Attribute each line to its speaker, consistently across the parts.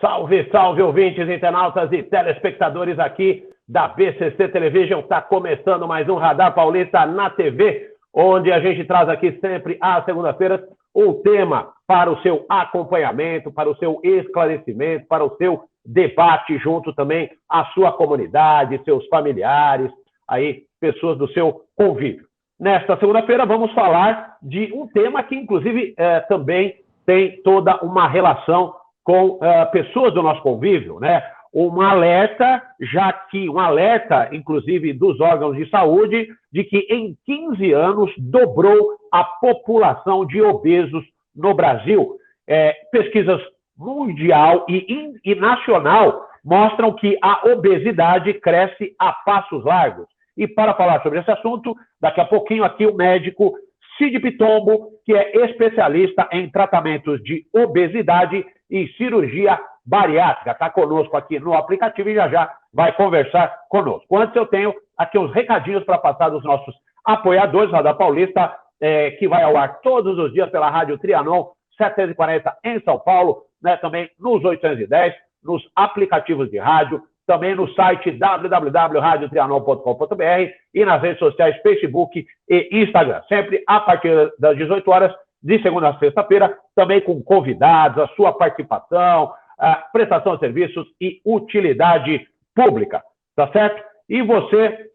Speaker 1: Salve, salve, ouvintes, internautas e telespectadores aqui da BCC Television. Está começando mais um Radar Paulista na TV, onde a gente traz aqui sempre às segundas-feiras um tema para o seu acompanhamento, para o seu esclarecimento, para o seu debate junto também à sua comunidade, seus familiares, aí, pessoas do seu convívio. Nesta segunda-feira vamos falar de um tema que, inclusive, também tem toda uma relação com pessoas do nosso convívio, né? Um alerta, inclusive, dos órgãos de saúde, de que em 15 anos dobrou a população de obesos no Brasil. Pesquisas mundial e nacional mostram que a obesidade cresce a passos largos. E para falar sobre esse assunto, daqui a pouquinho aqui o médico Cid Pitombo, que é especialista em tratamentos de obesidade e cirurgia bariátrica. Está conosco aqui no aplicativo e já vai conversar conosco. Antes eu tenho aqui uns recadinhos para passar dos nossos apoiadores, Radar Paulista, que vai ao ar todos os dias pela Rádio Trianon, 740 em São Paulo, né, também nos 810, nos aplicativos de rádio, também no site www.radiotrianon.com.br e nas redes sociais Facebook e Instagram. Sempre a partir das 18 horas, de segunda a sexta-feira, também com convidados, a sua participação, a prestação de serviços e utilidade pública, tá certo? E você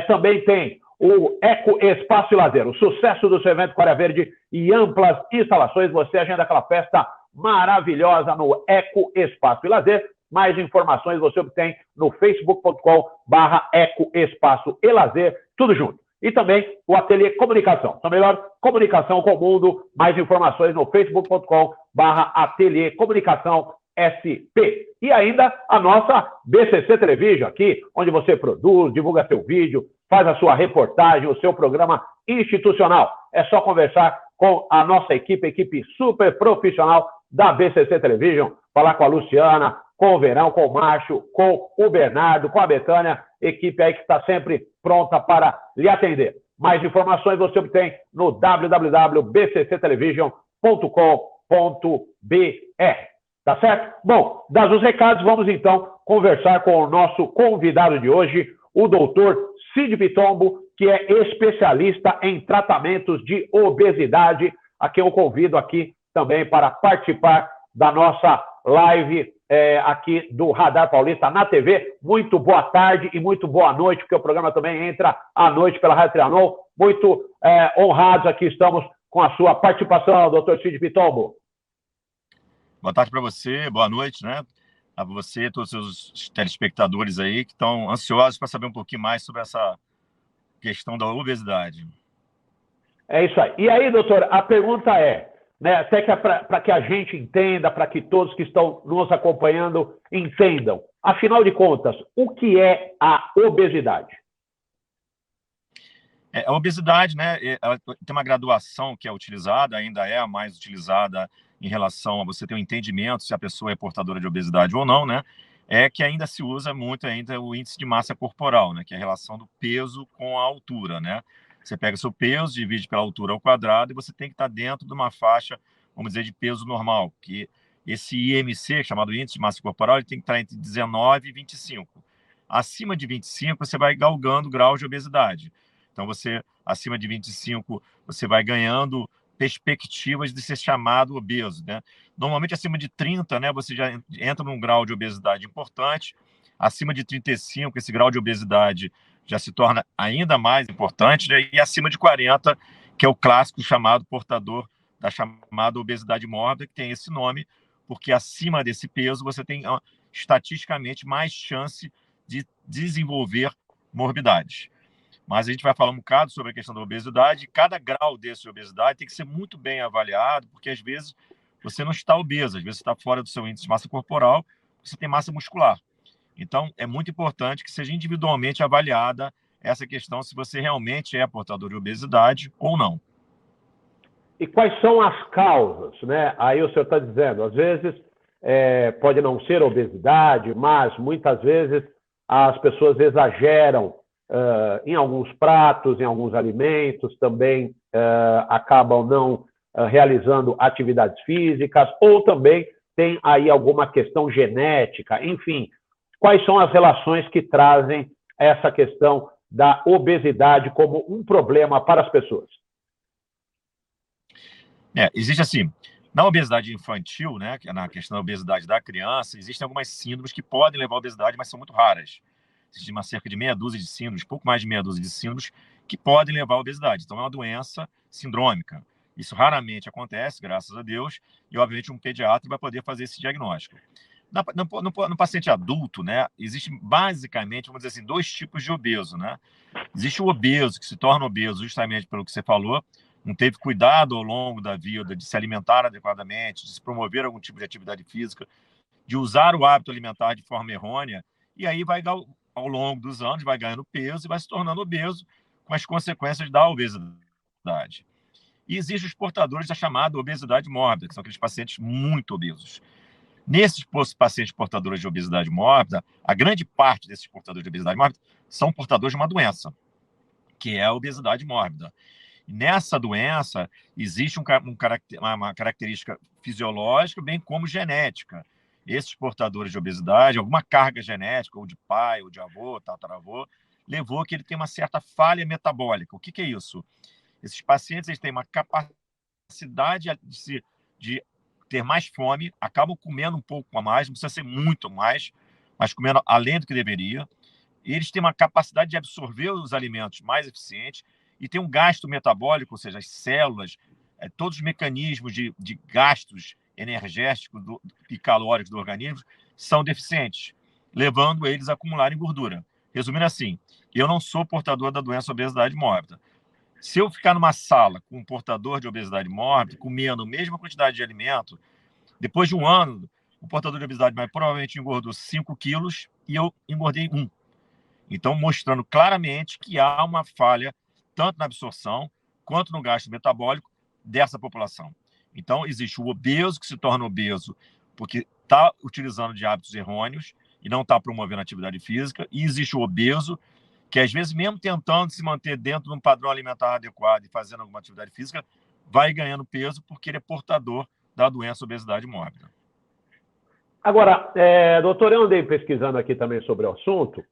Speaker 1: também tem o Eco Espaço e Lazer, o sucesso do seu evento Coreia Verde e amplas instalações. Você agenda aquela festa maravilhosa no Eco Espaço e Lazer. Mais informações você obtém no facebook.com/Eco Espaço e Lazer, tudo junto. E também o Ateliê Comunicação, a melhor comunicação com o mundo. Mais informações no facebook.com/Ateliê Comunicação SP. E ainda a nossa BCC Television aqui, onde você produz, divulga seu vídeo, faz a sua reportagem, o seu programa institucional. É só conversar com a nossa equipe super profissional da BCC Television, falar com a Luciana, com o Verão, com o Márcio, com o Bernardo, com a Betânia, equipe aí que está sempre pronta para lhe atender. Mais informações você obtém no www.bcctelevision.com.br. Tá certo? Bom, dados os recados, vamos então conversar com o nosso convidado de hoje, o doutor Cid Pitombo, que é especialista em tratamentos de obesidade, a quem eu convido aqui também para participar da nossa live aqui do Radar Paulista na TV. Muito boa tarde e muito boa noite, porque o programa também entra à noite pela Rádio Trianon. Muito honrados aqui estamos com a sua participação, doutor Cid Pitombo.
Speaker 2: Boa tarde para você, boa noite, né? A você e todos os seus telespectadores aí que estão ansiosos para saber um pouquinho mais sobre essa questão da obesidade.
Speaker 1: É isso aí. E aí, doutor, a pergunta é, né, até que para que a gente entenda, para que todos que estão nos acompanhando entendam, afinal de contas, o que é a obesidade?
Speaker 2: A obesidade, né, ela tem uma graduação que é utilizada, ainda é a mais utilizada em relação a você ter um entendimento se a pessoa é portadora de obesidade ou não, né, é que ainda se usa muito ainda o índice de massa corporal, né, que é a relação do peso com a altura, né. Você pega o seu peso, divide pela altura ao quadrado e você tem que estar dentro de uma faixa, vamos dizer, de peso normal, que esse IMC, chamado índice de massa corporal, ele tem que estar entre 19 e 25. Acima de 25, você vai galgando graus de obesidade. Então, acima de 25, você vai ganhando perspectivas de ser chamado obeso, né? Normalmente, acima de 30, né, você já entra num grau de obesidade importante. Acima de 35, esse grau de obesidade já se torna ainda mais importante, né? E acima de 40, que é o clássico chamado portador da chamada obesidade mórbida, que tem esse nome, porque acima desse peso você tem estatisticamente mais chance de desenvolver morbidades. Mas a gente vai falar um bocado sobre a questão da obesidade. Cada grau desse de obesidade tem que ser muito bem avaliado, porque às vezes você não está obeso, às vezes você está fora do seu índice de massa corporal, você tem massa muscular. Então, é muito importante que seja individualmente avaliada essa questão, se você realmente é portador de obesidade ou não.
Speaker 1: E quais são as causas, né? Aí o senhor está dizendo, às vezes pode não ser obesidade, mas muitas vezes as pessoas exageram em alguns pratos, em alguns alimentos, também acabam não realizando atividades físicas, ou também tem aí alguma questão genética, enfim, quais são as relações que trazem essa questão da obesidade como um problema para as pessoas?
Speaker 2: Existe assim, na obesidade infantil, né, na questão da obesidade da criança, existem algumas síndromes que podem levar à obesidade, mas são muito raras. Existe cerca de meia dúzia de síndromes, pouco mais de meia dúzia de síndromes, que podem levar à obesidade. Então, é uma doença sindrômica. Isso raramente acontece, graças a Deus, e, obviamente, um pediatra vai poder fazer esse diagnóstico. No paciente adulto, né, existe basicamente, vamos dizer assim, dois tipos de obeso, né? Existe o obeso, que se torna obeso justamente pelo que você falou, não teve cuidado ao longo da vida de se alimentar adequadamente, de se promover algum tipo de atividade física, de usar o hábito alimentar de forma errônea, e aí vai, ao longo dos anos, vai ganhando peso e vai se tornando obeso, com as consequências da obesidade. E existem os portadores da chamada obesidade mórbida, que são aqueles pacientes muito obesos. Nesses pacientes portadores de obesidade mórbida, a grande parte desses portadores de obesidade mórbida são portadores de uma doença, que é a obesidade mórbida. E nessa doença, existe uma característica fisiológica, bem como genética. Esses portadores de obesidade, alguma carga genética, ou de pai, ou de avô, tataravô, levou a que ele tenha uma certa falha metabólica. O que é isso? Esses pacientes eles têm uma capacidade de ter mais fome, acabam comendo um pouco a mais, não precisa ser muito mais, mas comendo além do que deveria. E eles têm uma capacidade de absorver os alimentos mais eficiente e tem um gasto metabólico, ou seja, as células, todos os mecanismos de gastos energéticos e calóricos do organismo são deficientes, levando eles a acumularem gordura. Resumindo assim, eu não sou portador da doença obesidade mórbida. Se eu ficar numa sala com um portador de obesidade mórbida, comendo a mesma quantidade de alimento, depois de um ano, o portador de obesidade mórbida provavelmente engordou 5 quilos e eu engordei 1. Então, mostrando claramente que há uma falha tanto na absorção quanto no gasto metabólico dessa população. Então, existe o obeso que se torna obeso porque está utilizando de hábitos errôneos e não está promovendo atividade física, e existe o obeso que, às vezes, mesmo tentando se manter dentro de um padrão alimentar adequado e fazendo alguma atividade física, vai ganhando peso porque ele é portador da doença obesidade mórbida.
Speaker 1: Agora, doutor, eu andei pesquisando aqui também sobre o assunto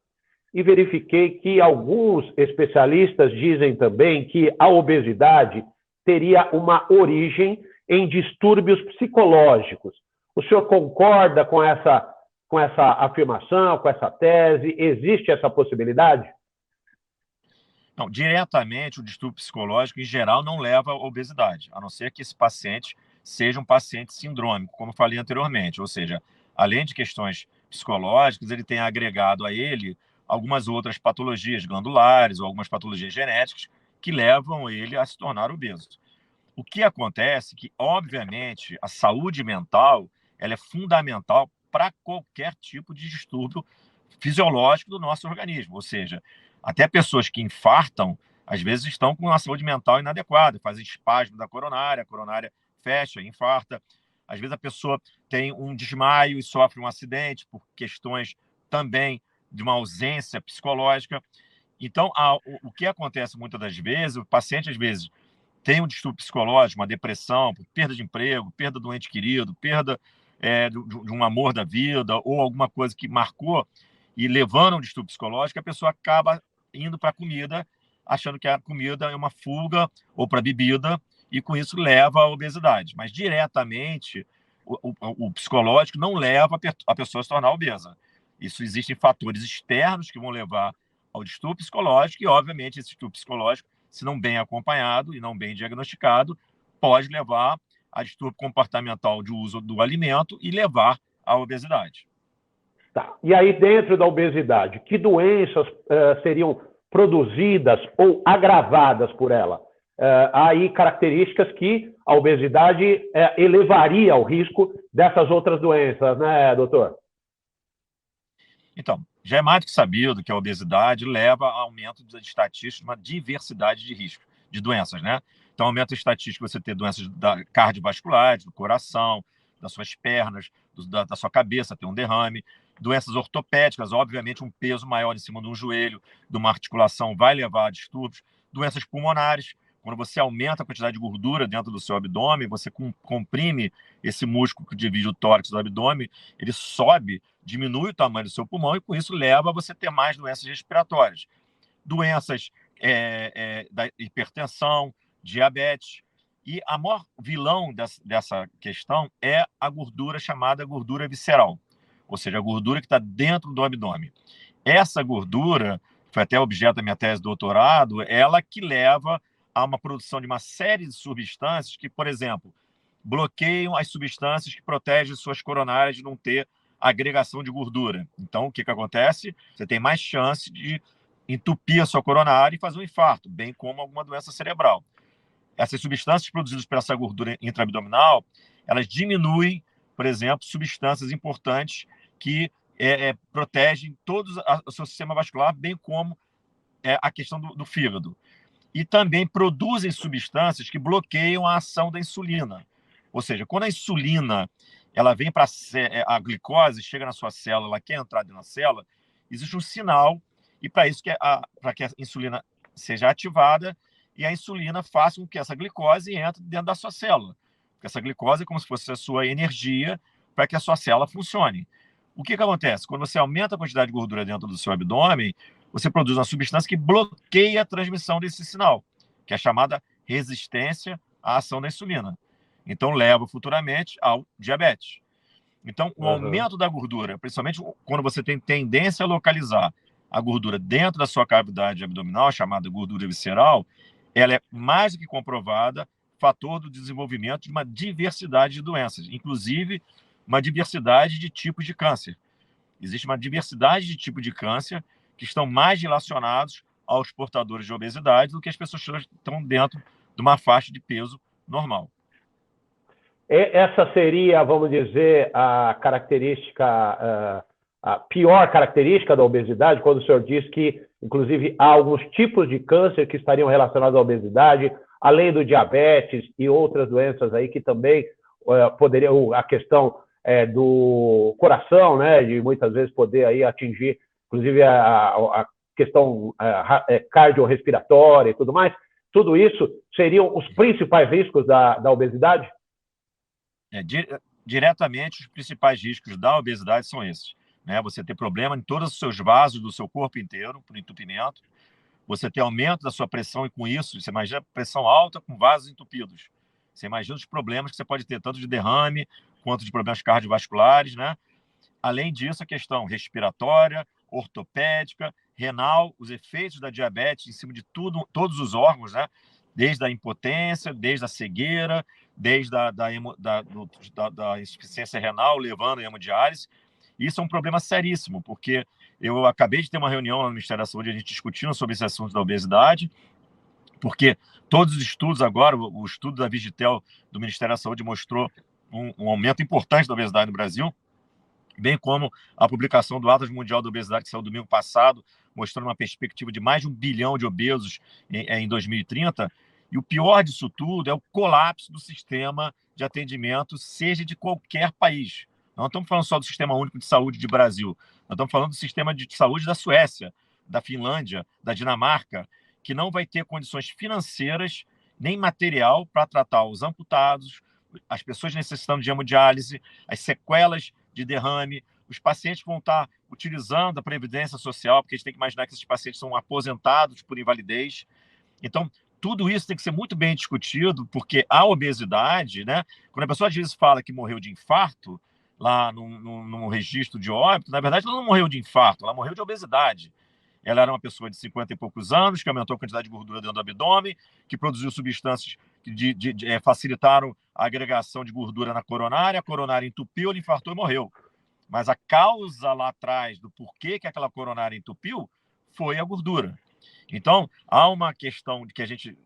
Speaker 1: e verifiquei que alguns especialistas dizem também que a obesidade teria uma origem em distúrbios psicológicos. O senhor concorda com essa afirmação, com essa tese? Existe essa possibilidade?
Speaker 2: Não, diretamente o distúrbio psicológico, em geral, não leva à obesidade, a não ser que esse paciente seja um paciente sindrômico, como eu falei anteriormente, ou seja, além de questões psicológicas, ele tem agregado a ele algumas outras patologias glandulares ou algumas patologias genéticas que levam ele a se tornar obeso. O que acontece é que, obviamente, a saúde mental ela é fundamental para qualquer tipo de distúrbio fisiológico do nosso organismo, ou seja, até pessoas que infartam, às vezes estão com uma saúde mental inadequada, fazem espasmo da coronária, a coronária fecha, infarta. Às vezes a pessoa tem um desmaio e sofre um acidente por questões também de uma ausência psicológica. Então, o que acontece muitas das vezes, o paciente às vezes tem um distúrbio psicológico, uma depressão, perda de emprego, perda do ente querido, perda de um amor da vida ou alguma coisa que marcou e levando a um distúrbio psicológico, a pessoa acaba indo para a comida, achando que a comida é uma fuga ou para a bebida, e com isso leva à obesidade. Mas diretamente, o psicológico não leva a pessoa a se tornar obesa. Isso existem fatores externos que vão levar ao distúrbio psicológico e, obviamente, esse distúrbio psicológico, se não bem acompanhado e não bem diagnosticado, pode levar a distúrbio comportamental de uso do alimento e levar à obesidade.
Speaker 1: Tá. E aí, dentro da obesidade, que doenças seriam produzidas ou agravadas por ela? Há aí características que a obesidade elevaria o risco dessas outras doenças, né, doutor?
Speaker 2: Então, já é mais do que sabido que a obesidade leva a aumento de estatísticas, uma diversidade de riscos, de doenças, né? Então, aumenta a estatística você ter doenças cardiovasculares, do coração, das suas pernas, da sua cabeça, ter um derrame, doenças ortopédicas, obviamente um peso maior em cima de um joelho, de uma articulação vai levar a distúrbios, doenças pulmonares, Quando você aumenta a quantidade de gordura dentro do seu abdômen, você comprime esse músculo que divide o tórax do abdômen, ele sobe, diminui o tamanho do seu pulmão e com isso leva a você ter mais doenças respiratórias. Doenças da hipertensão, diabetes. E a maior vilão dessa questão é a gordura chamada gordura visceral, ou seja, a gordura que está dentro do abdômen. Essa gordura, foi até objeto da minha tese de doutorado, ela que leva a uma produção de uma série de substâncias que, por exemplo, bloqueiam as substâncias que protegem suas coronárias de não ter agregação de gordura. Então, o que acontece? Você tem mais chance de entupir a sua coronária e fazer um infarto, bem como alguma doença cerebral. Essas substâncias produzidas por essa gordura intraabdominal, elas diminuem, por exemplo, substâncias importantes que protegem todo o seu sistema vascular, bem como a questão do fígado. E também produzem substâncias que bloqueiam a ação da insulina. Ou seja, quando a insulina ela vem para a glicose, chega na sua célula, ela quer entrar dentro da célula, existe um sinal, e para isso, para que a insulina seja ativada, e a insulina faça com que essa glicose entre dentro da sua célula. Porque essa glicose é como se fosse a sua energia para que a sua célula funcione. O que acontece? Quando você aumenta a quantidade de gordura dentro do seu abdômen, você produz uma substância que bloqueia a transmissão desse sinal, que é a chamada resistência à ação da insulina. Então, leva futuramente ao diabetes. Então, o aumento da gordura, principalmente quando você tem tendência a localizar a gordura dentro da sua cavidade abdominal, chamada gordura visceral, ela é mais do que comprovada fator do desenvolvimento de uma diversidade de doenças, inclusive uma diversidade de tipos de câncer. Existe uma diversidade de tipos de câncer que estão mais relacionados aos portadores de obesidade do que as pessoas que estão dentro de uma faixa de peso normal.
Speaker 1: Essa seria, vamos dizer, a característica, a pior característica da obesidade, quando o senhor diz que, inclusive, há alguns tipos de câncer que estariam relacionados à obesidade, além do diabetes e outras doenças aí que também poderiam, a questão do coração, né, de muitas vezes poder aí atingir, inclusive, a questão cardiorrespiratória e tudo mais. Tudo isso seriam os principais riscos da obesidade?
Speaker 2: Diretamente, os principais riscos da obesidade são esses. Né? Você ter problema em todos os seus vasos do seu corpo inteiro, por entupimento. Você ter aumento da sua pressão e com isso, você imagina pressão alta com vasos entupidos. Você imagina os problemas que você pode ter, tanto de derrame quanto de problemas cardiovasculares, né? Além disso, a questão respiratória, ortopédica, renal, os efeitos da diabetes em cima de tudo, todos os órgãos, né? Desde a impotência, desde a cegueira, desde a insuficiência renal, levando a hemodiálise. Isso é um problema seríssimo, porque eu acabei de ter uma reunião no Ministério da Saúde, a gente discutindo sobre esse assunto da obesidade, porque todos os estudos agora, o estudo da Vigitel do Ministério da Saúde mostrou um aumento importante da obesidade no Brasil, bem como a publicação do Atlas Mundial da Obesidade, que saiu domingo passado, mostrando uma perspectiva de mais de 1 bilhão de obesos em 2030. E o pior disso tudo é o colapso do sistema de atendimento, seja de qualquer país. Não estamos falando só do Sistema Único de Saúde de Brasil, nós estamos falando do sistema de saúde da Suécia, da Finlândia, da Dinamarca, que não vai ter condições financeiras nem material para tratar os amputados, as pessoas necessitando de hemodiálise, as sequelas de derrame, os pacientes vão estar utilizando a Previdência Social, porque a gente tem que imaginar que esses pacientes são aposentados por invalidez. Então, tudo isso tem que ser muito bem discutido, porque a obesidade, né? Quando a pessoa às vezes fala que morreu de infarto, lá no registro de óbito, na verdade ela não morreu de infarto, ela morreu de obesidade. Ela era uma pessoa de 50 e poucos anos, que aumentou a quantidade de gordura dentro do abdômen, que produziu substâncias que facilitaram a agregação de gordura na coronária, a coronária entupiu, ele infartou e morreu. Mas a causa lá atrás do porquê que aquela coronária entupiu foi a gordura. Então, há uma questão que a gente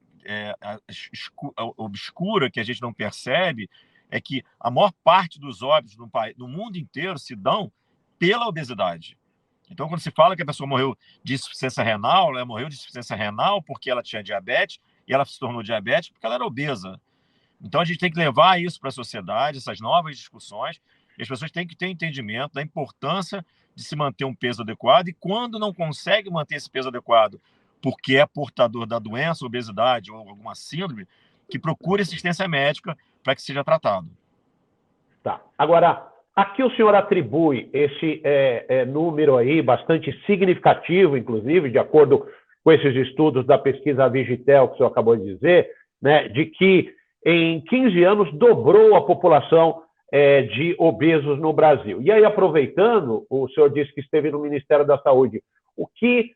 Speaker 2: obscura, que a gente não percebe, é que a maior parte dos óbitos no mundo inteiro se dão pela obesidade. Então, quando se fala que a pessoa morreu de insuficiência renal, ela morreu de insuficiência renal porque ela tinha diabetes e ela se tornou diabética porque ela era obesa. Então, a gente tem que levar isso para a sociedade, essas novas discussões, e as pessoas têm que ter entendimento da importância de se manter um peso adequado e, quando não consegue manter esse peso adequado porque é portador da doença, obesidade ou alguma síndrome, que procure assistência médica para que seja tratado.
Speaker 1: Tá. Agora, aqui o senhor atribui esse número aí, bastante significativo, inclusive, de acordo com esses estudos da pesquisa Vigitel, que o senhor acabou de dizer, né, de que em 15 anos dobrou a população de obesos no Brasil. E aí, aproveitando, o senhor disse que esteve no Ministério da Saúde. O que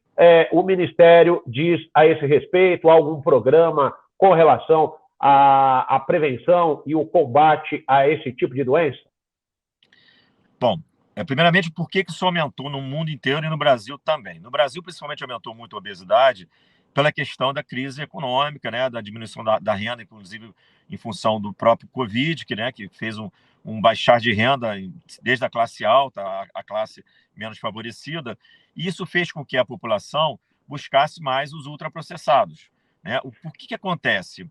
Speaker 1: o Ministério diz a esse respeito? Há algum programa com relação à prevenção e o combate a esse tipo de doença?
Speaker 2: Bom, primeiramente, por que isso aumentou no mundo inteiro e no Brasil também? No Brasil, principalmente, aumentou muito a obesidade pela questão da crise econômica, né, da diminuição da renda, inclusive em função do próprio Covid, que fez um baixar de renda desde a classe alta à classe menos favorecida, e isso fez com que a população buscasse mais os ultraprocessados, né? Por que acontece?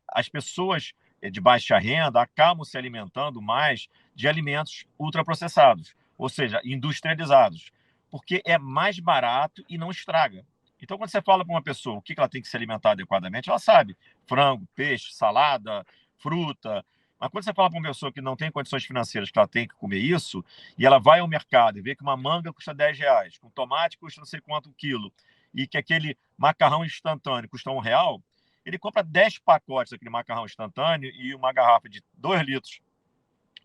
Speaker 2: As pessoas de baixa renda acabam se alimentando mais de alimentos ultraprocessados, ou seja, industrializados, porque é mais barato e não estraga. Então, quando você fala para uma pessoa o que ela tem que se alimentar adequadamente, ela sabe: frango, peixe, salada, fruta. Mas quando você fala para uma pessoa que não tem condições financeiras, que ela tem que comer isso, e ela vai ao mercado e vê que uma manga custa R$10, que um tomate custa não sei quanto um quilo, e que aquele macarrão instantâneo custa R$1, ele compra 10 pacotes daquele macarrão instantâneo e uma garrafa de 2 litros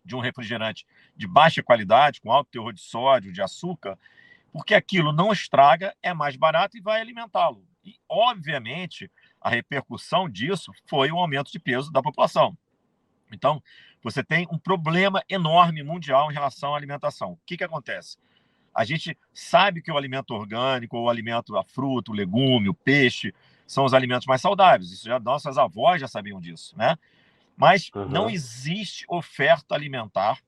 Speaker 2: de um refrigerante de baixa qualidade, com alto teor de sódio, de açúcar, porque aquilo não estraga, é mais barato e vai alimentá-lo. E, obviamente, a repercussão disso foi o aumento de peso da população. Então, você tem um problema enorme mundial em relação à alimentação. O que acontece? A gente sabe que o alimento orgânico, o alimento, a fruta, o legume, o peixe, são os alimentos mais saudáveis. Isso nossas avós já sabiam disso, né? Mas não existe oferta alimentar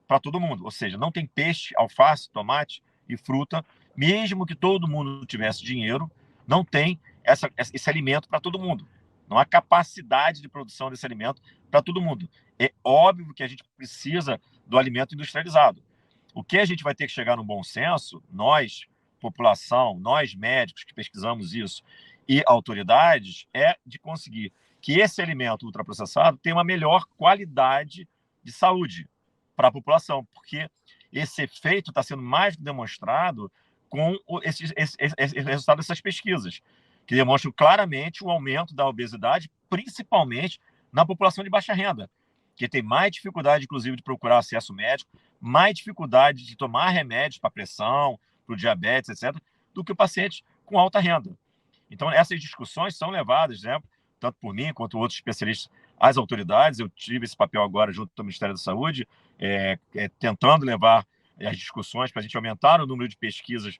Speaker 2: para todo mundo. Ou seja, não tem peixe, alface, tomate e fruta. Mesmo que todo mundo tivesse dinheiro, não tem esse alimento para todo mundo. Não há capacidade de produção desse alimento para todo mundo. É óbvio que a gente precisa do alimento industrializado. O que a gente vai ter que chegar no bom senso, nós, população, nós médicos que pesquisamos isso e autoridades, é de conseguir que esse alimento ultraprocessado tenha uma melhor qualidade de saúde para a população, porque esse efeito está sendo mais demonstrado com esse resultado dessas pesquisas, que demonstram claramente o aumento da obesidade, principalmente na população de baixa renda, que tem mais dificuldade, inclusive, de procurar acesso médico, mais dificuldade de tomar remédios para pressão, para o diabetes, etc., do que o paciente com alta renda. Então, essas discussões são levadas, né, tanto por mim quanto outros especialistas, às autoridades. Eu tive esse papel agora junto ao Ministério da Saúde, tentando levar as discussões para a gente aumentar o número de pesquisas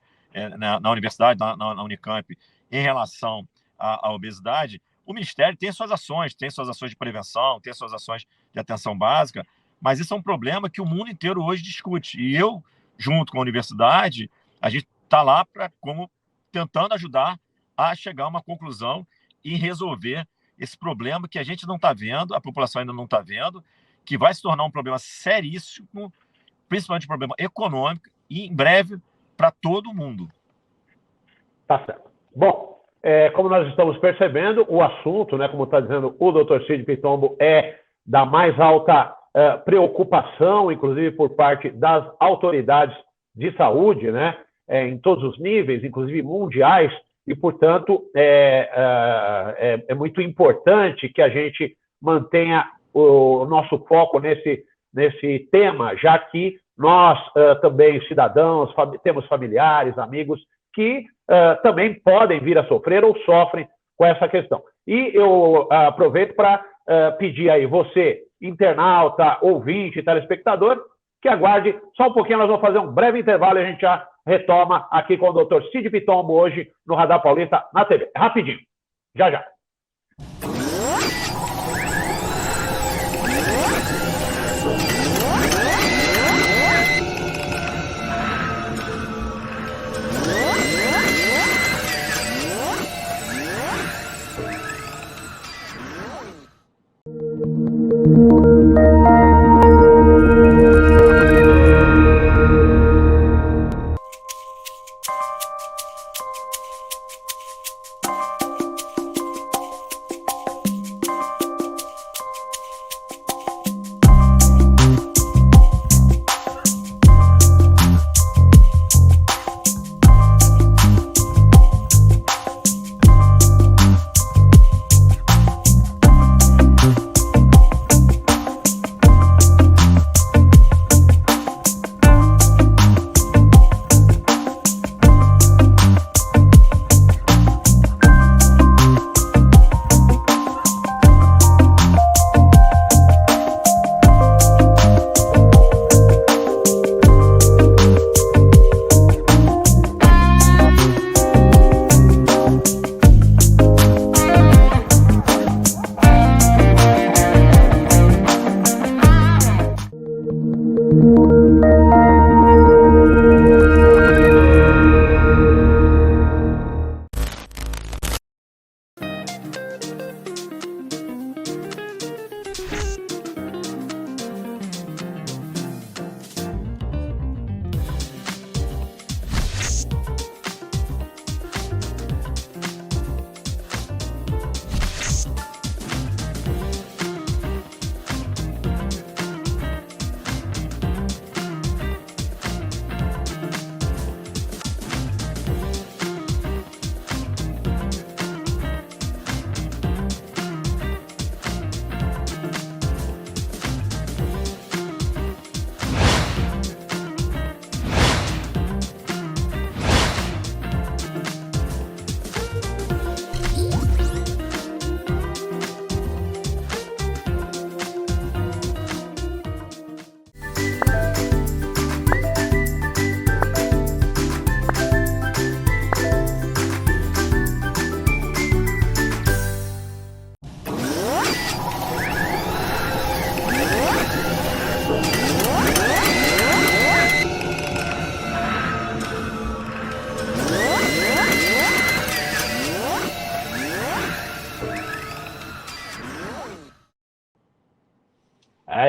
Speaker 2: na universidade, na Unicamp, em relação à obesidade. O Ministério tem suas ações de prevenção, tem suas ações de atenção básica, mas isso é um problema que o mundo inteiro hoje discute. E eu, junto com a universidade, a gente está lá como tentando ajudar a chegar a uma conclusão e resolver esse problema que a gente não está vendo, a população ainda não está vendo, que vai se tornar um problema seríssimo, principalmente um problema econômico, e em breve para todo mundo.
Speaker 1: Tá certo. Bom, como nós estamos percebendo, o assunto, né, como está dizendo o Dr. Cid Pitombo, é da mais alta preocupação, inclusive por parte das autoridades de saúde, né, em todos os níveis, inclusive mundiais, e, portanto, é muito importante que a gente mantenha o nosso foco nesse tema, já que nós também, cidadãos, temos familiares, amigos, que também podem vir a sofrer ou sofrem com essa questão. E eu aproveito para pedir aí, você, internauta, ouvinte, telespectador, que aguarde só um pouquinho, nós vamos fazer um breve intervalo e a gente já retoma aqui com o Dr. Cid Pitombo hoje no Radar Paulista na TV. Rapidinho, já já.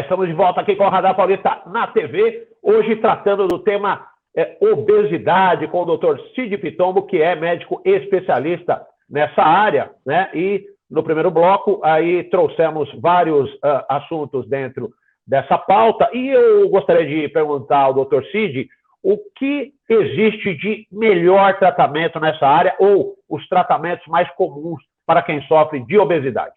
Speaker 1: estamos de volta aqui com o Radar Paulista na TV, hoje tratando do tema obesidade com o Dr. Cid Pitombo, que é médico especialista nessa área, né? E no primeiro bloco aí trouxemos vários assuntos dentro dessa pauta, e eu gostaria de perguntar ao Dr. Cid o que existe de melhor tratamento nessa área, ou os tratamentos mais comuns para quem sofre de obesidade.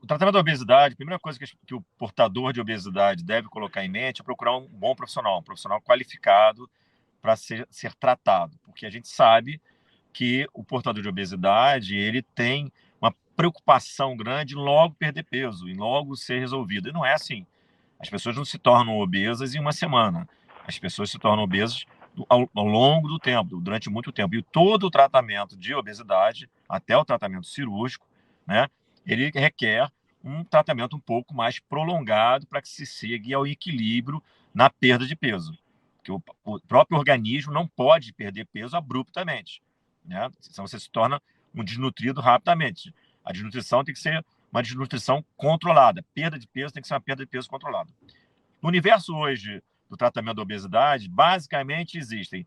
Speaker 2: O tratamento da obesidade, a primeira coisa que o portador de obesidade deve colocar em mente é procurar um bom profissional, um profissional qualificado para ser tratado, porque a gente sabe que o portador de obesidade, ele tem uma preocupação grande em logo perder peso, em logo ser resolvido. E não é assim. As pessoas não se tornam obesas em uma semana. As pessoas se tornam obesas ao longo do tempo, durante muito tempo. E todo o tratamento de obesidade, até o tratamento cirúrgico, né, ele requer um tratamento um pouco mais prolongado para que se chegue ao equilíbrio na perda de peso. Porque o próprio organismo não pode perder peso abruptamente, né? Senão você se torna um desnutrido rapidamente. A desnutrição tem que ser uma desnutrição controlada. Perda de peso tem que ser uma perda de peso controlada. No universo hoje do tratamento da obesidade, basicamente existem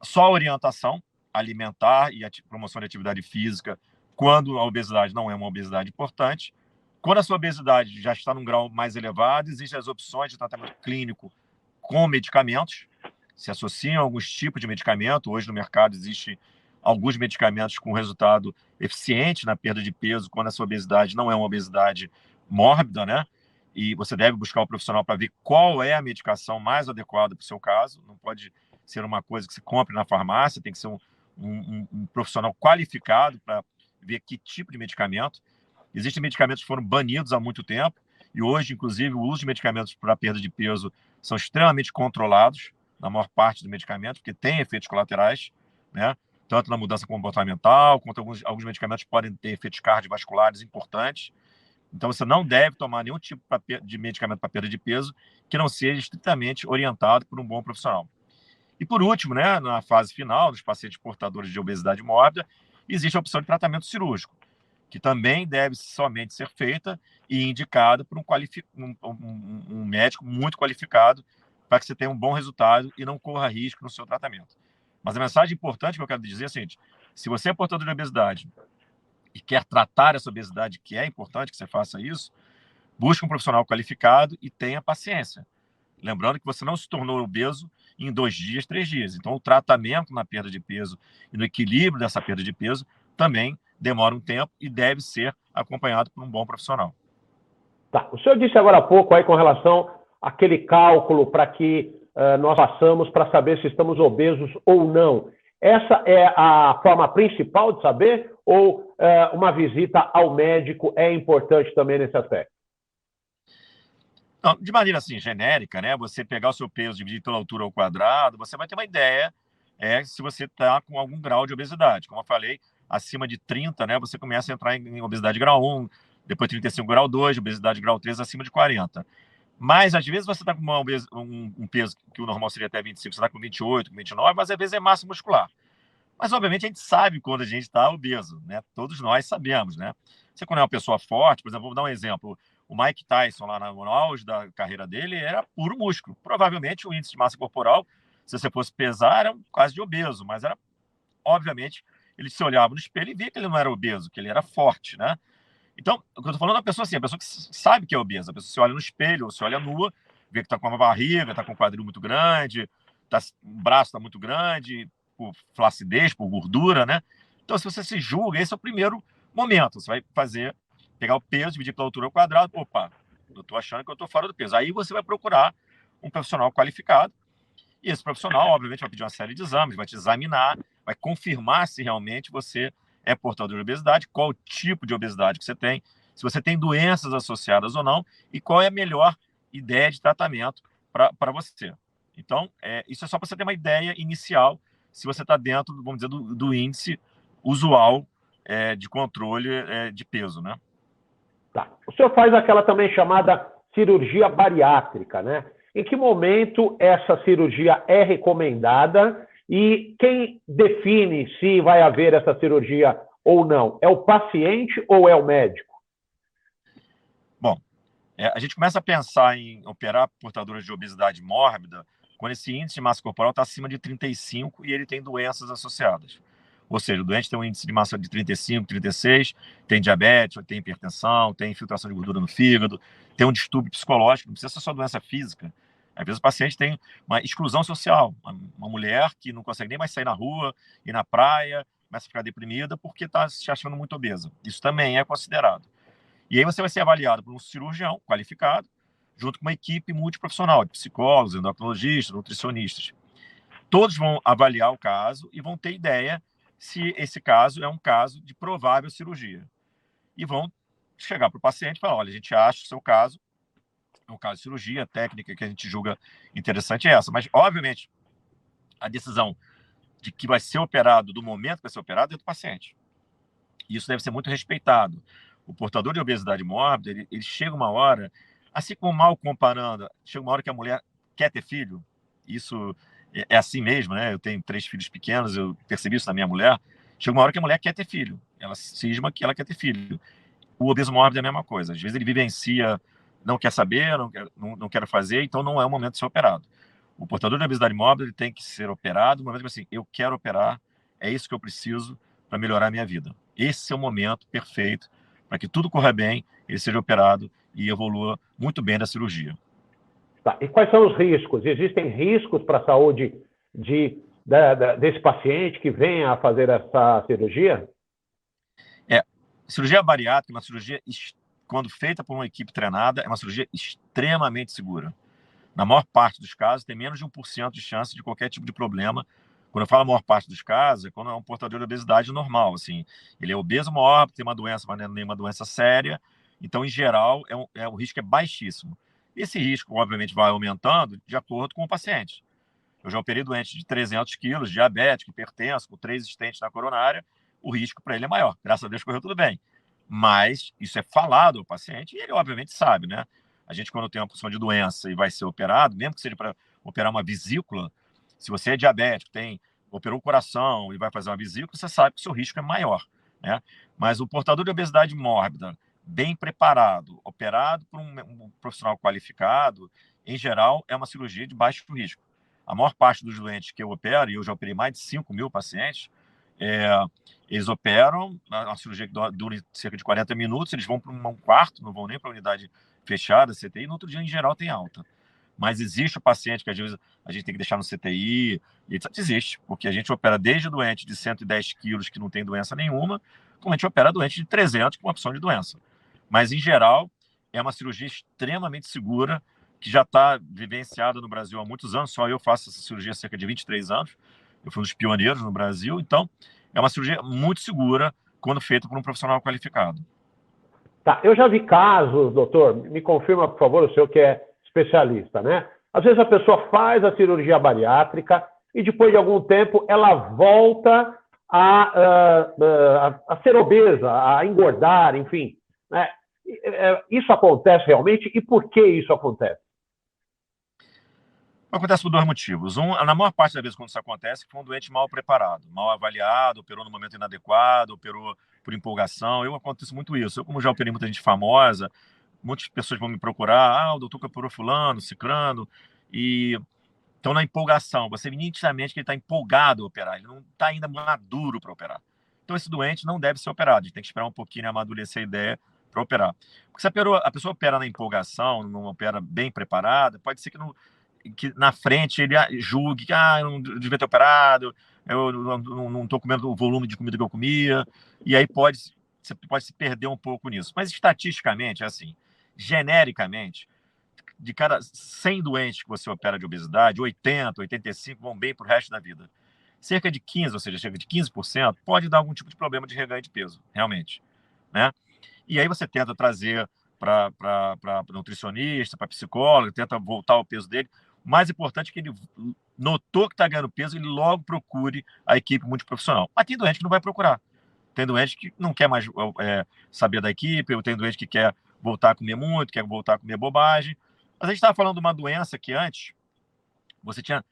Speaker 2: só a orientação alimentar e a promoção de atividade física quando a obesidade não é uma obesidade importante. Quando a sua obesidade já está num grau mais elevado, existem as opções de tratamento clínico com medicamentos, se associam a alguns tipos de medicamento. Hoje no mercado existem alguns medicamentos com resultado eficiente na perda de peso quando a sua obesidade não é uma obesidade mórbida, né? E você deve buscar um profissional para ver qual é a medicação mais adequada para o seu caso. Não pode ser uma coisa que você compre na farmácia, tem que ser um profissional qualificado para ver que tipo de medicamento. Existem medicamentos que foram banidos há muito tempo e hoje, inclusive, o uso de medicamentos para perda de peso são extremamente controlados, na maior parte do medicamento, porque tem efeitos colaterais, né? Tanto na mudança comportamental, quanto alguns medicamentos podem ter efeitos cardiovasculares importantes. Então, você não deve tomar nenhum tipo de medicamento para perda de peso que não seja estritamente orientado por um bom profissional. E, por último, né, na fase final, dos pacientes portadores de obesidade mórbida, existe a opção de tratamento cirúrgico, que também deve somente ser feita e indicada por um médico muito qualificado para que você tenha um bom resultado e não corra risco no seu tratamento. Mas a mensagem importante que eu quero dizer é a seguinte: se você é portador de obesidade e quer tratar essa obesidade, que é importante que você faça isso, busque um profissional qualificado e tenha paciência. Lembrando que você não se tornou obeso em 2 dias, 3 dias. Então, o tratamento na perda de peso e no equilíbrio dessa perda de peso também demora um tempo e deve ser acompanhado por um bom profissional.
Speaker 1: Tá. O senhor disse agora há pouco aí com relação àquele cálculo para que nós façamos para saber se estamos obesos ou não. Essa é a forma principal de saber, ou uma visita ao médico é importante também nesse aspecto?
Speaker 2: Não, de maneira assim, genérica, né? Você pegar o seu peso, dividir pela altura ao quadrado, você vai ter uma ideia se você está com algum grau de obesidade. Como eu falei, acima de 30, né? Você começa a entrar em obesidade grau 1, depois 35 grau 2, obesidade grau 3, acima de 40. Mas, às vezes, você está com um peso que o normal seria até 25, você está com 28, com 29, mas às vezes é massa muscular. Mas, obviamente, a gente sabe quando a gente está obeso, né? Todos nós sabemos, né? Você, quando é uma pessoa forte, por exemplo, vamos dar um exemplo. O Mike Tyson, lá no auge da carreira dele, era puro músculo. Provavelmente, o índice de massa corporal, se você fosse pesar, era quase de obeso. Mas, obviamente, ele se olhava no espelho e via que ele não era obeso, que ele era forte, né? Então, o que eu estou falando é a pessoa assim, a pessoa que sabe que é obesa. A pessoa se olha no espelho, ou se olha nua, vê que está com uma barriga, está com um quadril muito grande, o braço está muito grande, por flacidez, por gordura, né? Então, se você se julga, esse é o primeiro momento. Você vai pegar o peso, dividir pela altura ao quadrado. Opa, eu estou achando que eu estou fora do peso. Aí você vai procurar um profissional qualificado. E esse profissional, obviamente, vai pedir uma série de exames, vai te examinar, vai confirmar se realmente você é portador de obesidade, qual o tipo de obesidade que você tem, se você tem doenças associadas ou não, e qual é a melhor ideia de tratamento para você. Então, isso é só para você ter uma ideia inicial, se você está dentro, vamos dizer, do índice usual de controle de peso, né?
Speaker 1: Tá. O senhor faz aquela também chamada cirurgia bariátrica, né? Em que momento essa cirurgia é recomendada e quem define se vai haver essa cirurgia ou não? É o paciente ou é o médico?
Speaker 2: Bom, a gente começa a pensar em operar portadores de obesidade mórbida quando esse índice de massa corporal está acima de 35 e ele tem doenças associadas. Ou seja, o doente tem um índice de massa de 35, 36, tem diabetes, tem hipertensão, tem infiltração de gordura no fígado, tem um distúrbio psicológico, não precisa ser só doença física. Às vezes o paciente tem uma exclusão social, uma mulher que não consegue nem mais sair na rua, ir na praia, começa a ficar deprimida porque está se achando muito obesa. Isso também é considerado. E aí você vai ser avaliado por um cirurgião qualificado, junto com uma equipe multiprofissional, de psicólogos, endocrinologistas, nutricionistas. Todos vão avaliar o caso e vão ter ideia se esse caso é um caso de provável cirurgia. E vão chegar para o paciente e falar, olha, a gente acha que o seu caso é um caso de cirurgia, a técnica que a gente julga interessante é essa. Mas, obviamente, a decisão de que vai ser operado, do momento que vai ser operado, é do paciente. E isso deve ser muito respeitado. O portador de obesidade mórbida, ele chega uma hora, assim como mal comparando, chega uma hora que a mulher quer ter filho, isso é assim mesmo, né? Eu tenho 3 filhos pequenos, eu percebi isso na minha mulher. Chega uma hora que a mulher quer ter filho, ela cisma que ela quer ter filho. O obeso mórbido é a mesma coisa, às vezes ele vivencia, não quer saber, não quer fazer, então não é o momento de ser operado. O portador de obesidade mórbida ele tem que ser operado, uma vez que assim, eu quero operar, é isso que eu preciso para melhorar a minha vida. Esse é o momento perfeito para que tudo corra bem, ele seja operado e evolua muito bem da cirurgia.
Speaker 1: Tá. E quais são os riscos? Existem riscos para a saúde desse paciente que venha a fazer essa cirurgia?
Speaker 2: Cirurgia bariátrica é uma cirurgia, quando feita por uma equipe treinada, é uma cirurgia extremamente segura. Na maior parte dos casos, tem menos de 1% de chance de qualquer tipo de problema. Quando eu falo a maior parte dos casos, é quando é um portador de obesidade normal. Assim, ele é obeso mórbido, tem uma doença, mas não é nenhuma doença séria. Então, em geral, o risco é baixíssimo. Esse risco, obviamente, vai aumentando de acordo com o paciente. Eu já operei doente de 300 quilos, diabético, hipertenso, com 3 estentes na coronária, o risco para ele é maior. Graças a Deus correu tudo bem. Mas isso é falado ao paciente e ele, obviamente, sabe, né? A gente, quando tem uma posição de doença e vai ser operado, mesmo que seja para operar uma vesícula, se você é diabético, operou o coração e vai fazer uma vesícula, você sabe que o seu risco é maior, né? Mas o portador de obesidade mórbida, bem preparado, operado por um profissional qualificado, em geral, é uma cirurgia de baixo risco. A maior parte dos doentes que eu opero, e eu já operei mais de 5 mil pacientes, eles operam, a cirurgia que dura cerca de 40 minutos, eles vão para um quarto, não vão nem para a unidade fechada, CTI, e no outro dia, em geral, tem alta. Mas existe o paciente que às vezes a gente tem que deixar no CTI, e existe, porque a gente opera desde o doente de 110 quilos que não tem doença nenhuma, como a gente opera doente de 300 com uma opção de doença. Mas, em geral, é uma cirurgia extremamente segura, que já está vivenciada no Brasil há muitos anos, só eu faço essa cirurgia há cerca de 23 anos, eu fui um dos pioneiros no Brasil, então é uma cirurgia muito segura quando feita por um profissional qualificado.
Speaker 1: Tá, eu já vi casos, doutor, me confirma, por favor, o senhor que é especialista, né? Às vezes a pessoa faz a cirurgia bariátrica e depois de algum tempo ela volta a ser obesa, a engordar, enfim. Né? Isso acontece realmente e por que isso acontece?
Speaker 2: Acontece por 2 motivos. Na maior parte das vezes, quando isso acontece, foi um doente mal preparado, mal avaliado, operou no momento inadequado, operou por empolgação. Eu acontece muito isso. Eu, como já operei muita gente famosa, muitas pessoas vão me procurar, o doutor que operou fulano, ciclano, e então na empolgação, você vê nitidamente que ele está empolgado a operar, ele não está ainda maduro para operar. Então esse doente não deve ser operado, a gente tem que esperar um pouquinho amadurecer a ideia para operar. Porque se a pessoa opera na empolgação, não opera bem preparada, pode ser que na frente ele julgue que eu não devia ter operado, eu não estou comendo o volume de comida que eu comia, e aí você pode se perder um pouco nisso. Mas estatisticamente, é assim, genericamente, de cada 100 doentes que você opera de obesidade, 80, 85 vão bem para o resto da vida. Cerca de 15, ou seja, cerca de 15%, pode dar algum tipo de problema de reganho de peso, realmente, né? E aí você tenta trazer para nutricionista, para psicólogo, tenta voltar o peso dele. O mais importante é que ele notou que está ganhando peso, ele logo procure a equipe multiprofissional. Mas tem doente que não vai procurar. Tem doente que não quer mais saber da equipe, ou tem doente que quer voltar a comer muito, quer voltar a comer bobagem. Mas a gente estava falando de uma doença que antes você tinha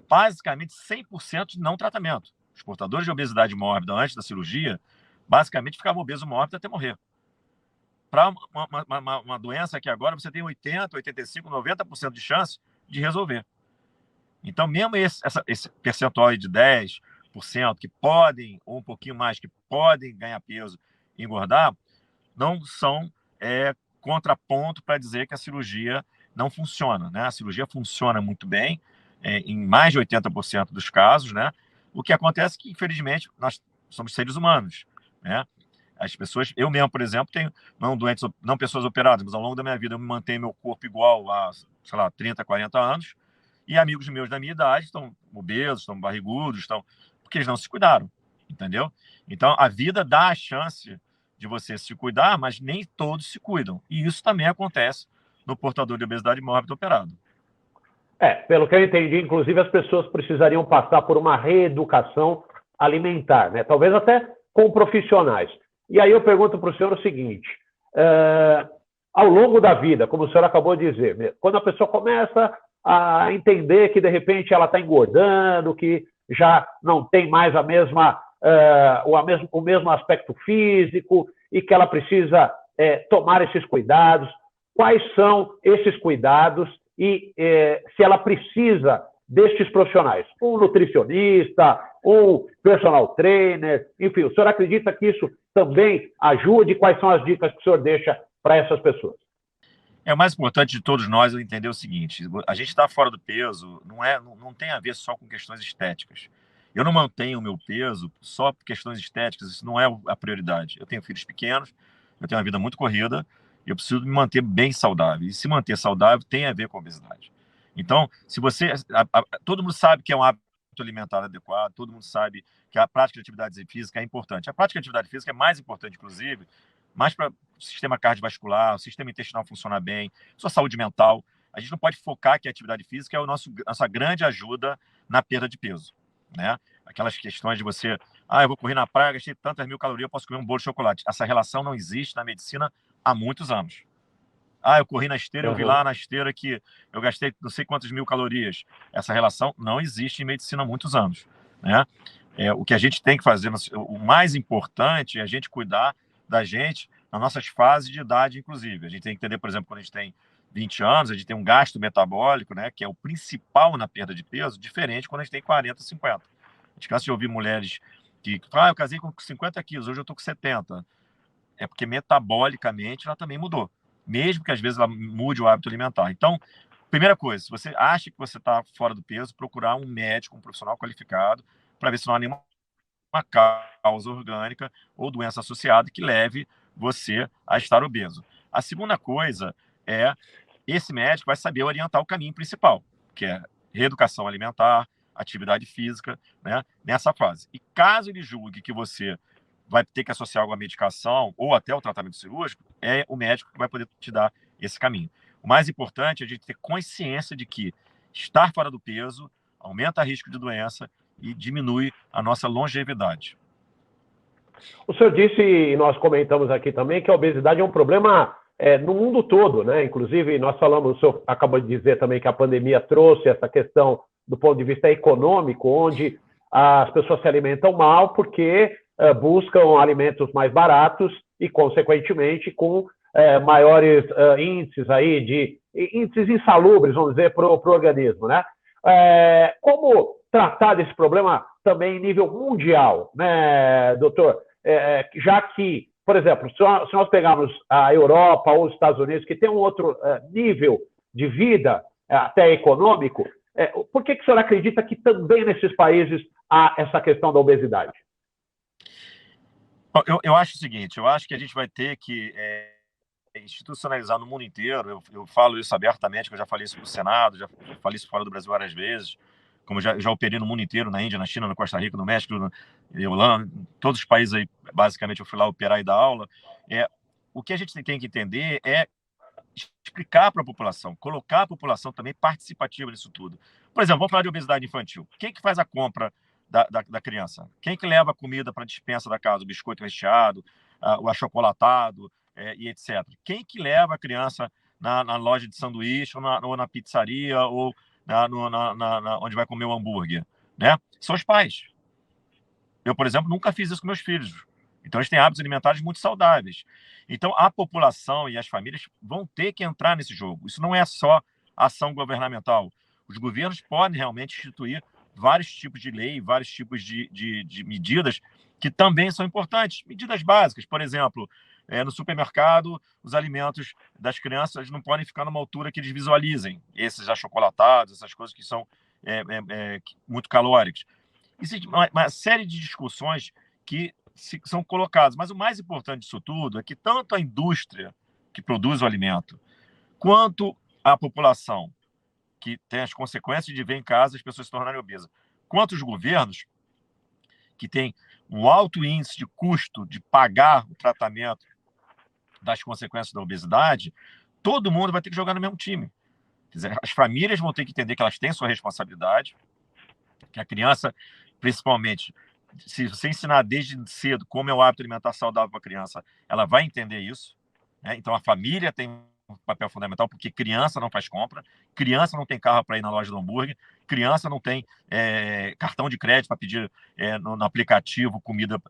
Speaker 2: basicamente 100% de não tratamento. Os portadores de obesidade mórbida antes da cirurgia, basicamente ficavam obesos mórbidos até morrer. para uma doença que agora você tem 80, 85, 90% de chance de resolver. Então, mesmo esse percentual de 10% que podem, ou um pouquinho mais, que podem ganhar peso e engordar, não são contraponto para dizer que a cirurgia não funciona, né? A cirurgia funciona muito bem, em mais de 80% dos casos, né? O que acontece é que, infelizmente, nós somos seres humanos, né? As pessoas, eu mesmo, por exemplo, tenho não pessoas operadas, mas ao longo da minha vida eu me mantenho meu corpo igual a, sei lá, 30, 40 anos, e amigos meus da minha idade estão obesos, estão barrigudos, porque eles não se cuidaram, entendeu? Então, a vida dá a chance de você se cuidar, mas nem todos se cuidam. E isso também acontece no portador de obesidade mórbida operado.
Speaker 1: Pelo que eu entendi, inclusive as pessoas precisariam passar por uma reeducação alimentar, né? Talvez até com profissionais. E aí eu pergunto para o senhor o seguinte, ao longo da vida, como o senhor acabou de dizer, quando a pessoa começa a entender que de repente ela está engordando, que já não tem mais o mesmo aspecto físico e que ela precisa tomar esses cuidados, quais são esses cuidados e se ela precisa destes profissionais, um nutricionista, um personal trainer, enfim, o senhor acredita que isso também ajude? Quais são as dicas que o senhor deixa para essas pessoas?
Speaker 2: O mais importante de todos nós é entender o seguinte: a gente está fora do peso, não tem a ver só com questões estéticas. Eu não mantenho o meu peso só por questões estéticas, isso não é a prioridade. Eu tenho filhos pequenos, eu tenho uma vida muito corrida, eu preciso me manter bem saudável. E se manter saudável tem a ver com a obesidade. Então, se você. Todo mundo sabe que é um hábito alimentar adequado, todo mundo sabe que a prática de atividade física é importante. A prática de atividade física é mais importante, inclusive, mais para o sistema cardiovascular, o sistema intestinal funcionar bem, sua saúde mental. A gente não pode focar que a atividade física é nossa grande ajuda na perda de peso, né? Aquelas questões de você, eu vou correr na praia, gastei tantas mil calorias, eu posso comer um bolo de chocolate. Essa relação não existe na medicina há muitos anos. Eu corri na esteira, eu vi lá na esteira que eu gastei não sei quantas mil calorias. Essa relação não existe em medicina há muitos anos, né? O que a gente tem que fazer, o mais importante é a gente cuidar da gente nas nossas fases de idade, inclusive. A gente tem que entender, por exemplo, quando a gente tem 20 anos, a gente tem um gasto metabólico, né, que é o principal na perda de peso, diferente quando a gente tem 40, 50. A gente cansa de ouvir mulheres que, eu casei com 50 quilos, hoje eu estou com 70. É porque metabolicamente ela também mudou, mesmo que às vezes ela mude o hábito alimentar. Então, primeira coisa, se você acha que você está fora do peso, procurar um médico, um profissional qualificado, para ver se não há nenhuma causa orgânica ou doença associada que leve você a estar obeso. A segunda coisa é, esse médico vai saber orientar o caminho principal, que é reeducação alimentar, atividade física, né, nessa fase. E caso ele julgue que você vai ter que associar alguma medicação ou até o tratamento cirúrgico, é o médico que vai poder te dar esse caminho. O mais importante é a gente ter consciência de que estar fora do peso aumenta o risco de doença e diminui a nossa longevidade.
Speaker 1: O senhor disse, e nós comentamos aqui também, que a obesidade é um problema no mundo todo, né? Inclusive, nós falamos, o senhor acabou de dizer também que a pandemia trouxe essa questão do ponto de vista econômico, onde as pessoas se alimentam mal porque buscam alimentos mais baratos e, consequentemente, com maiores índices insalubres, vamos dizer, para o organismo, né? Como tratar desse problema também em nível mundial, né, doutor? Já que, por exemplo, se nós pegarmos a Europa ou os Estados Unidos, que tem um outro nível de vida, até econômico, por que o senhor acredita que também nesses países há essa questão da obesidade?
Speaker 2: Eu acho o seguinte, eu acho que a gente vai ter que institucionalizar no mundo inteiro, eu falo isso abertamente, que eu já falei isso no Senado, já falei isso fora do Brasil várias vezes, como já operei no mundo inteiro, na Índia, na China, na Costa Rica, no México, na Holanda, todos os países aí, basicamente, eu fui lá operar e dar aula. O que a gente tem que entender é explicar para a população, colocar a população também participativa nisso tudo. Por exemplo, vamos falar de obesidade infantil. Quem que faz a compra da criança? Quem que leva a comida para a despensa da casa? O biscoito recheado, o achocolatado e etc. Quem que leva a criança na loja de sanduíche ou na pizzaria ou onde vai comer o hambúrguer, né? São os pais. Eu, por exemplo, nunca fiz isso com meus filhos. Então, eles têm hábitos alimentares muito saudáveis. Então, a população e as famílias vão ter que entrar nesse jogo. Isso não é só ação governamental. Os governos podem realmente instituir vários tipos de lei, vários tipos de medidas que também são importantes. Medidas básicas, por exemplo, no supermercado, os alimentos das crianças não podem ficar numa altura que eles visualizem. Esses achocolatados, essas coisas que são muito calóricas. Existe uma série de discussões que são colocadas, mas o mais importante disso tudo é que tanto a indústria que produz o alimento, quanto a população, que tem as consequências de ver em casa as pessoas se tornarem obesas, quanto os governos, que têm um alto índice de custo de pagar o tratamento das consequências da obesidade, todo mundo vai ter que jogar no mesmo time. Quer dizer, as famílias vão ter que entender que elas têm sua responsabilidade, que a criança, principalmente, se você ensinar desde cedo como é o hábito alimentar saudável para a criança, ela vai entender isso, né? Então, a família tem um papel fundamental, porque criança não faz compra, criança não tem carro para ir na loja do hambúrguer, criança não tem cartão de crédito para pedir no aplicativo comida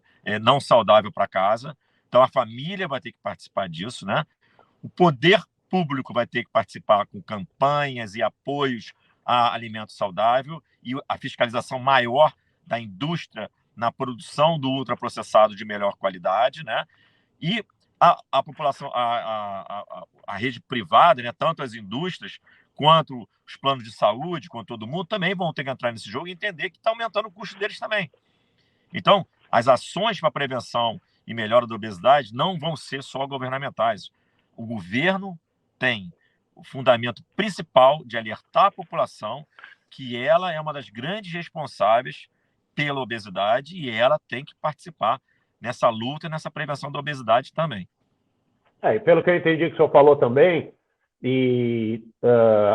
Speaker 2: não saudável para casa. Então, a família vai ter que participar disso, né? O poder público vai ter que participar com campanhas e apoios a alimento saudável e a fiscalização maior da indústria na produção do ultraprocessado de melhor qualidade, né? E a população, a rede privada, né, tanto as indústrias quanto os planos de saúde, quanto todo mundo, também vão ter que entrar nesse jogo e entender que está aumentando o custo deles também. Então, as ações para prevenção e melhora da obesidade não vão ser só governamentais. O governo tem o fundamento principal de alertar a população que ela é uma das grandes responsáveis pela obesidade e ela tem que participar nessa luta e nessa prevenção da obesidade também.
Speaker 1: E pelo que eu entendi que o senhor falou também, e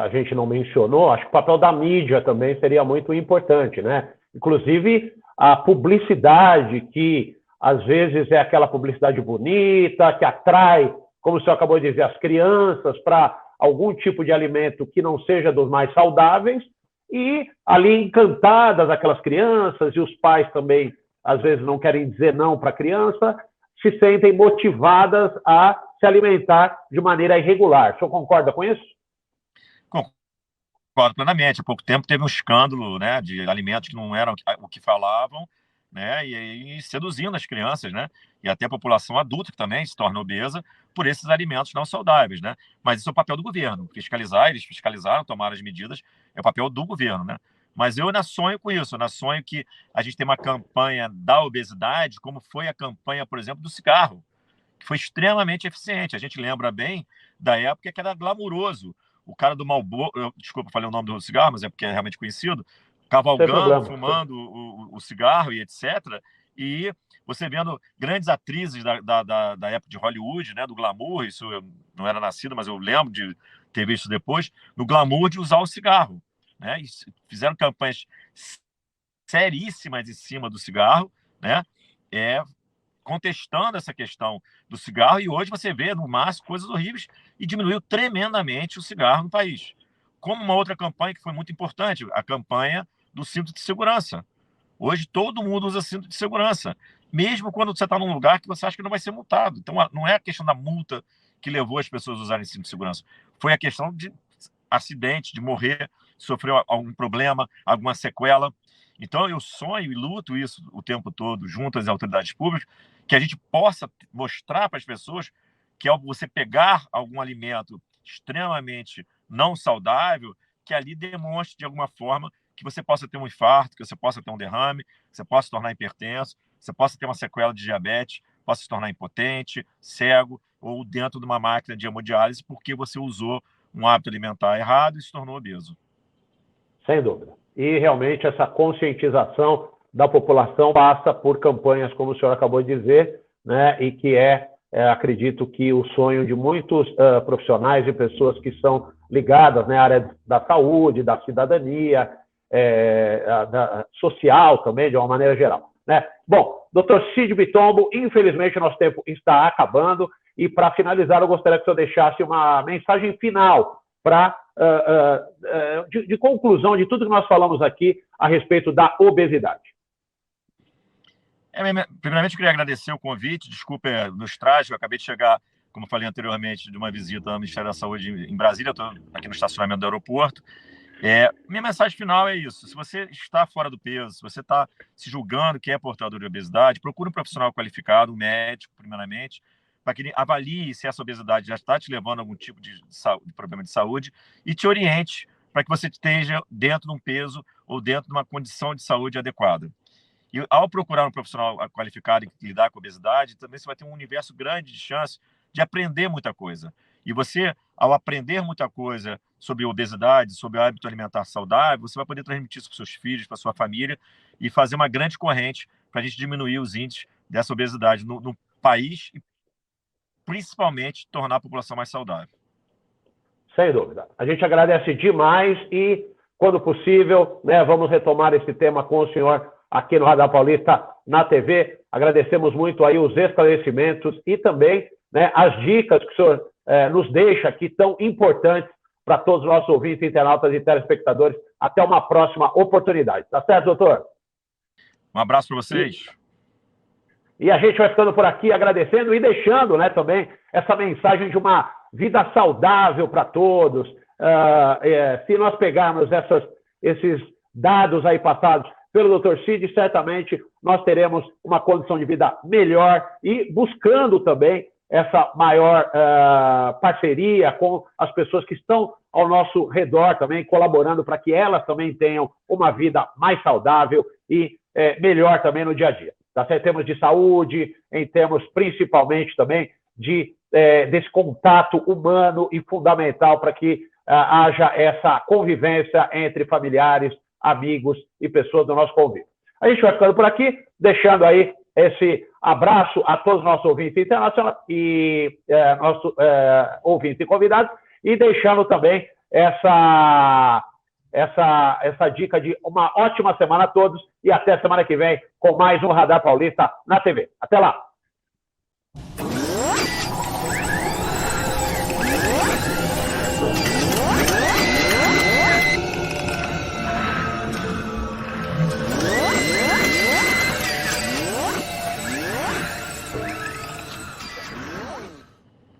Speaker 1: a gente não mencionou, acho que o papel da mídia também seria muito importante, né? Inclusive, a publicidade, que às vezes é aquela publicidade bonita, que atrai, como o senhor acabou de dizer, as crianças para algum tipo de alimento que não seja dos mais saudáveis, e ali encantadas aquelas crianças, e os pais também, às vezes, não querem dizer não para a criança, se sentem motivadas a se alimentar de maneira irregular. O senhor concorda com isso?
Speaker 2: Concordo plenamente. Há pouco tempo teve um escândalo, né, de alimentos que não eram o que falavam, né, e seduzindo as crianças, né, e até a população adulta que também se torna obesa por esses alimentos não saudáveis, né. Mas isso é o papel do governo, fiscalizar. Eles fiscalizaram, tomaram as medidas, é o papel do governo, né. Mas eu ainda sonho com isso, eu ainda sonho que a gente tem uma campanha da obesidade, como foi a campanha, por exemplo, do cigarro, que foi extremamente eficiente. A gente lembra bem da época que era glamuroso. O cara do Marlboro, desculpa, falei o nome do cigarro, mas é porque é realmente conhecido, cavalgando, fumando o cigarro e etc. E você vendo grandes atrizes da época de Hollywood, né, do glamour, isso eu não era nascido, mas eu lembro de ter visto depois, no glamour de usar o cigarro, né? E fizeram campanhas seríssimas em cima do cigarro, né? Contestando essa questão do cigarro, e hoje você vê, no máximo, coisas horríveis, e diminuiu tremendamente o cigarro no país. Como uma outra campanha que foi muito importante, a campanha do cinto de segurança. Hoje todo mundo usa cinto de segurança, mesmo quando você está num lugar que você acha que não vai ser multado. Então, não é a questão da multa que levou as pessoas a usarem cinto de segurança, foi a questão de acidente, de morrer, sofrer algum problema, alguma sequela. Então, eu sonho e luto isso o tempo todo, junto às autoridades públicas, que a gente possa mostrar para as pessoas que, ao você pegar algum alimento extremamente não saudável, que ali demonstre, de alguma forma, que você possa ter um infarto, que você possa ter um derrame, que você possa se tornar hipertenso, que você possa ter uma sequela de diabetes, possa se tornar impotente, cego, ou dentro de uma máquina de hemodiálise, porque você usou um hábito alimentar errado e se tornou obeso.
Speaker 1: Sem dúvida. E realmente essa conscientização da população passa por campanhas, como o senhor acabou de dizer, né? E que acredito que o sonho de muitos profissionais e pessoas que são ligadas, né, à área da saúde, da cidadania, social também, de uma maneira geral, né? Bom, doutor Cid Bitombo, infelizmente o nosso tempo está acabando, e para finalizar eu gostaria que o senhor deixasse uma mensagem final de conclusão de tudo que nós falamos aqui a respeito da obesidade.
Speaker 2: Primeiramente, eu queria agradecer o convite. Desculpa nos trajes, eu acabei de chegar, como eu falei anteriormente, de uma visita ao Ministério da Saúde em Brasília. Estou aqui no estacionamento do aeroporto. Minha mensagem final é isso: se você está fora do peso, se você está se julgando que é portador de obesidade, procure um profissional qualificado, um médico, primeiramente, para que ele avalie se essa obesidade já está te levando a algum tipo de problema de saúde e te oriente para que você esteja dentro de um peso ou dentro de uma condição de saúde adequada. E ao procurar um profissional qualificado e lidar com a obesidade, também você vai ter um universo grande de chance de aprender muita coisa. E você, ao aprender muita coisa sobre obesidade, sobre hábito alimentar saudável, você vai poder transmitir isso para seus filhos, para sua família e fazer uma grande corrente para a gente diminuir os índices dessa obesidade no país e, principalmente, tornar a população mais saudável.
Speaker 1: Sem dúvida. A gente agradece demais e, quando possível, né, vamos retomar esse tema com o senhor aqui no Radar Paulista, na TV. Agradecemos muito aí os esclarecimentos e também, né, as dicas que o senhor nos deixa aqui, tão importantes para todos os nossos ouvintes, internautas e telespectadores. Até uma próxima oportunidade. Tá certo, doutor?
Speaker 2: Um abraço para vocês.
Speaker 1: E a gente vai ficando por aqui agradecendo e deixando, né, também essa mensagem de uma vida saudável para todos. Se nós pegarmos esses dados aí passados pelo Dr. Cid, certamente nós teremos uma condição de vida melhor e buscando também essa maior parceria com as pessoas que estão ao nosso redor também, colaborando para que elas também tenham uma vida mais saudável e melhor também no dia a dia. Tá certo? Em termos de saúde, em termos principalmente também desse contato humano e fundamental para que haja essa convivência entre familiares, amigos e pessoas do nosso convívio. A gente vai ficando por aqui, deixando aí esse abraço a todos os nossos ouvintes internacionais e nossos ouvintes e convidados, e deixando também essa dica de uma ótima semana a todos e até semana que vem com mais um Radar Paulista na TV. Até lá!